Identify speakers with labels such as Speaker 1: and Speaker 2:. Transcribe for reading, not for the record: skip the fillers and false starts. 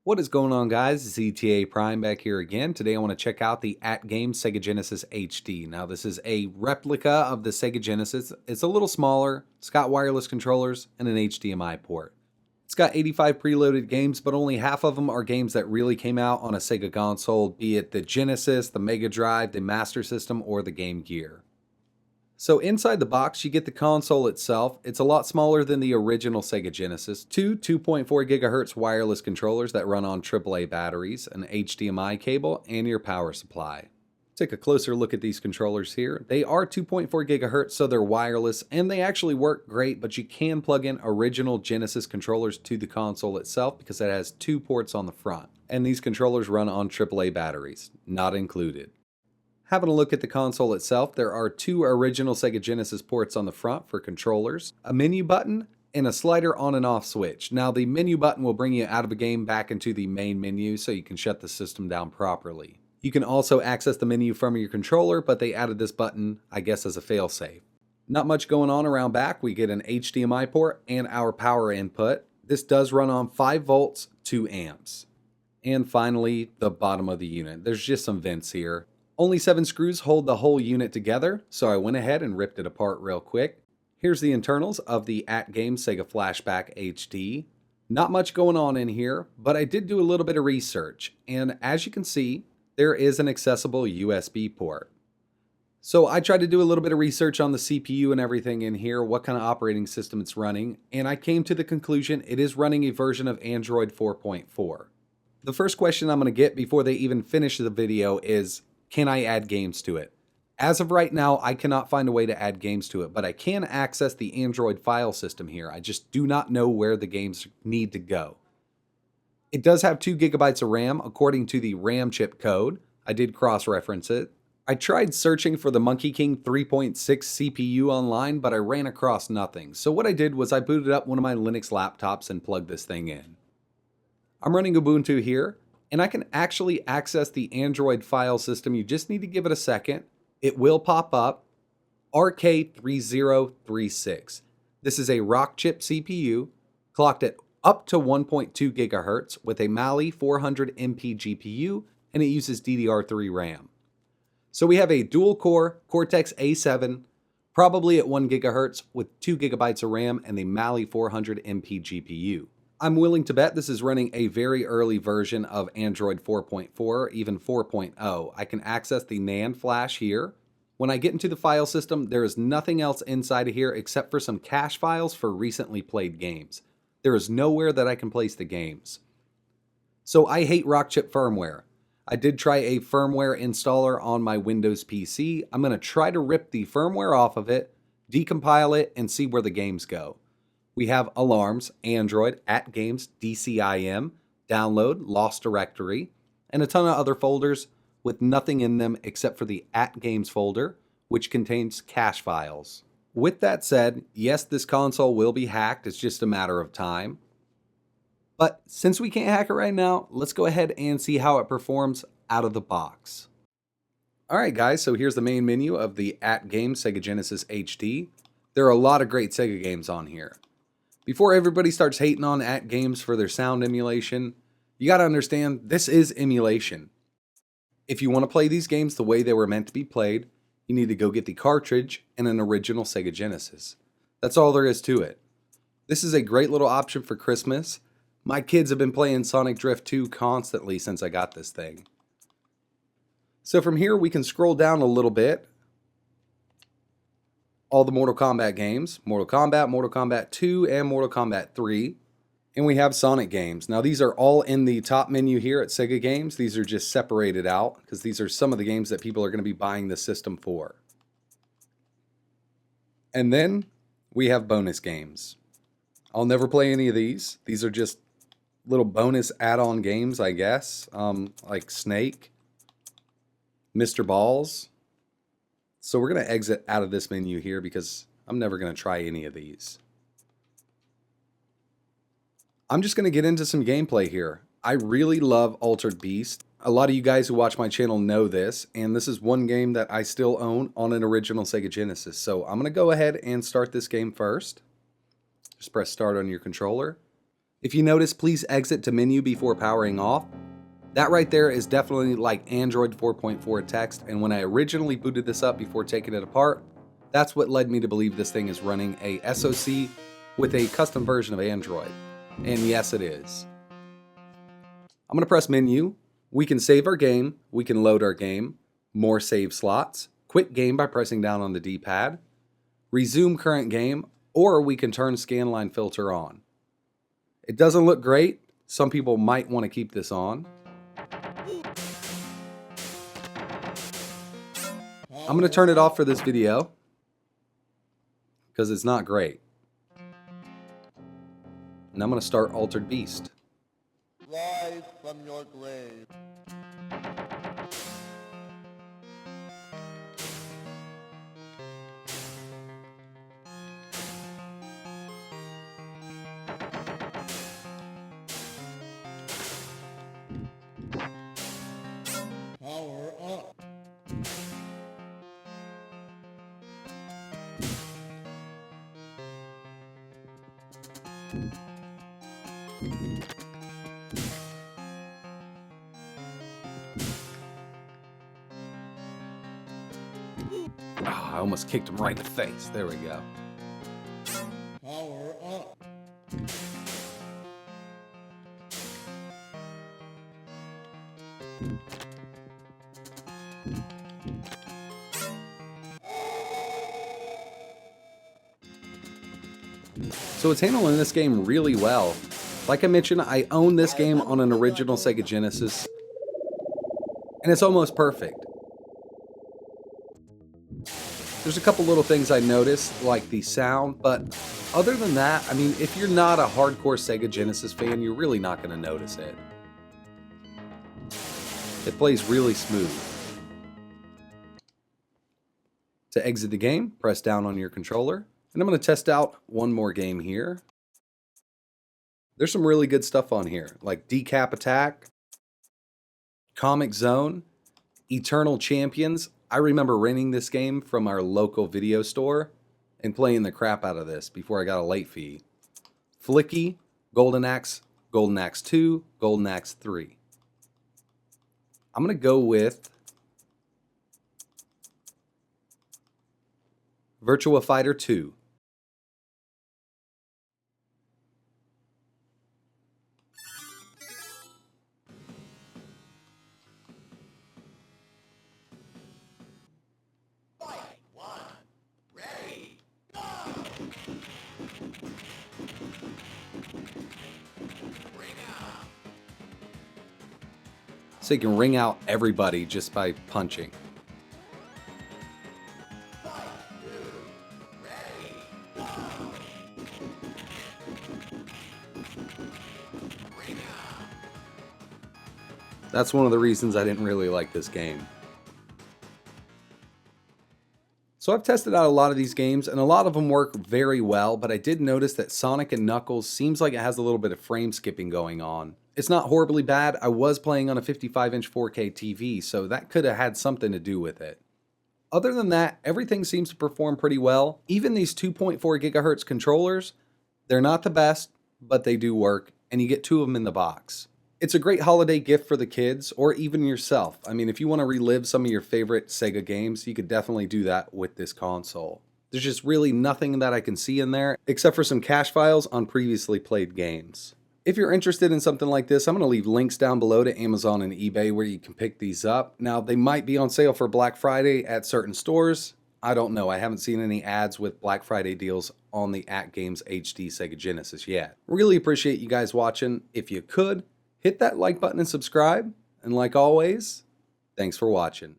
Speaker 1: What is going on, guys? It's ETA Prime back here again. Today I want to check out the AtGames Sega Genesis HD. Now this is a replica of the Sega Genesis. It's a little smaller, it's got wireless controllers and an HDMI port. It's got 85 preloaded games, but only half of them are games that really came out on a Sega console, be it the Genesis, the Mega Drive, the Master System, or the Game Gear. So inside the box, you get the console itself. It's a lot smaller than the original Sega Genesis. Two 2.4 gigahertz wireless controllers that run on AAA batteries, an HDMI cable, and your power supply. Take a closer look at these controllers here. They are 2.4 gigahertz, so they're wireless, and they actually work great, but you can plug in original Genesis controllers to the console itself because it has two ports on the front. And these controllers run on AAA batteries, not included. Having a look at the console itself, there are two original Sega Genesis ports on the front for controllers, a menu button, and a slider on and off switch. Now the menu button will bring you out of a game back into the main menu so you can shut the system down properly. You can also access the menu from your controller, but they added this button, I guess, as a failsafe. Not much going on around back. We get an HDMI port and our power input. This does run on 5 volts, 2 amps. And finally, the bottom of the unit. There's just some vents here. Only 7 screws hold the whole unit together, so I went ahead and ripped it apart real quick. Here's the internals of the AtGames Sega Flashback HD. Not much going on in here, but I did do a little bit of research, and as you can see, there is an accessible USB port. So I tried to do a little bit of research on the CPU and everything in here, what kind of operating system it's running, and I came to the conclusion it is running a version of Android 4.4. The first question I'm going to get before they even finish the video is, can I add games to it? As of right now, I cannot find a way to add games to it, but I can access the Android file system here. I just do not know where the games need to go. It does have 2 gigabytes of RAM according to the RAM chip code. I did cross-reference it. I tried searching for the Monkey King 3.6 CPU online, but I ran across nothing. So what I did was I booted up one of my Linux laptops and plugged this thing in. I'm running Ubuntu here, and I can actually access the Android file system. You just need to give it a second. It will pop up. RK3036. This is a Rockchip CPU, clocked at up to 1.2 gigahertz with a Mali 400MP GPU, and it uses DDR3 RAM. So we have a dual-core Cortex A7, probably at 1 gigahertz with 2 gigabytes of RAM and the Mali 400MP GPU. I'm willing to bet this is running a very early version of Android 4.4, even 4.0. I can access the NAND flash here. When I get into the file system, there is nothing else inside of here except for some cache files for recently played games. There is nowhere that I can place the games. So I hate Rockchip firmware. I did try a firmware installer on my Windows PC. I'm going to try to rip the firmware off of it, decompile it, and see where the games go. We have alarms, Android, AtGames, DCIM, download, lost directory, and a ton of other folders with nothing in them except for the AtGames folder, which contains cache files. With that said, yes, this console will be hacked. It's just a matter of time. But since we can't hack it right now, let's go ahead and see how it performs out of the box. Alright guys, so here's the main menu of the AtGames Sega Genesis HD. There are a lot of great Sega games on here. Before everybody starts hating on AtGames for their sound emulation, you gotta understand this is emulation. If you want to play these games the way they were meant to be played, you need to go get the cartridge and an original Sega Genesis. That's all there is to it. This is a great little option for Christmas. My kids have been playing Sonic Drift 2 constantly since I got this thing. So from here we can scroll down a little bit. All the Mortal Kombat games, Mortal Kombat 2, and Mortal Kombat 3. And we have Sonic games. Now these are all in the top menu here at Sega Games. These are just separated out because these are some of the games that people are going to be buying the system for. And then we have bonus games. I'll never play any of these. These are just little bonus add-on games, I guess, like Snake, Mr. Balls. So we're going to exit out of this menu here because I'm never going to try any of these. I'm just going to get into some gameplay here. I really love Altered Beast. A lot of you guys who watch my channel know this, and this is one game that I still own on an original Sega Genesis. So I'm going to go ahead and start this game first. Just press start on your controller. If you notice, please exit to menu before powering off. That right there is definitely like Android 4.4 text, and when I originally booted this up before taking it apart, that's what led me to believe this thing is running a SoC with a custom version of Android. And yes, it is. I'm going to press menu. We can save our game, we can load our game, more save slots, quit game by pressing down on the D-pad, resume current game, or we can turn scanline filter on. It doesn't look great. Some people might want to keep this on. I'm going to turn it off for this video because it's not great. And I'm going to start Altered Beast.
Speaker 2: Rise from your grave. Power up.
Speaker 1: Oh, I almost kicked him right in the face. There we go.
Speaker 2: Power up.
Speaker 1: So it's handling this game really well. Like I mentioned, I own this game on an original Sega Genesis, and it's almost perfect. There's a couple little things I noticed, like the sound, but other than that, I mean, if you're not a hardcore Sega Genesis fan, you're really not going to notice it. It plays really smooth. To exit the game, press down on your controller. And I'm going to test out one more game here. There's some really good stuff on here, like Decap Attack, Comic Zone, Eternal Champions. I remember renting this game from our local video store and playing the crap out of this before I got a late fee. Flicky, Golden Axe 2, Golden Axe 3. I'm going to go with Virtua Fighter 2. So you can ring out everybody just by punching. That's one of the reasons I didn't really like this game. So I've tested out a lot of these games, and a lot of them work very well, but I did notice that Sonic and Knuckles seems like it has a little bit of frame skipping going on. It's not horribly bad. I was playing on a 55-inch 4K TV, so that could have had something to do with it. Other than that, everything seems to perform pretty well. Even these 2.4 gigahertz controllers, they're not the best, but they do work, and you get 2 of them in the box. It's a great holiday gift for the kids, or even yourself. I mean, if you want to relive some of your favorite Sega games, you could definitely do that with this console. There's just really nothing that I can see in there, except for some cache files on previously played games. If you're interested in something like this, I'm going to leave links down below to Amazon and eBay where you can pick these up. Now, they might be on sale for Black Friday at certain stores. I don't know. I haven't seen any ads with Black Friday deals on the AtGames HD Sega Genesis yet. Really appreciate you guys watching. If you could, hit that like button and subscribe. And like always, thanks for watching.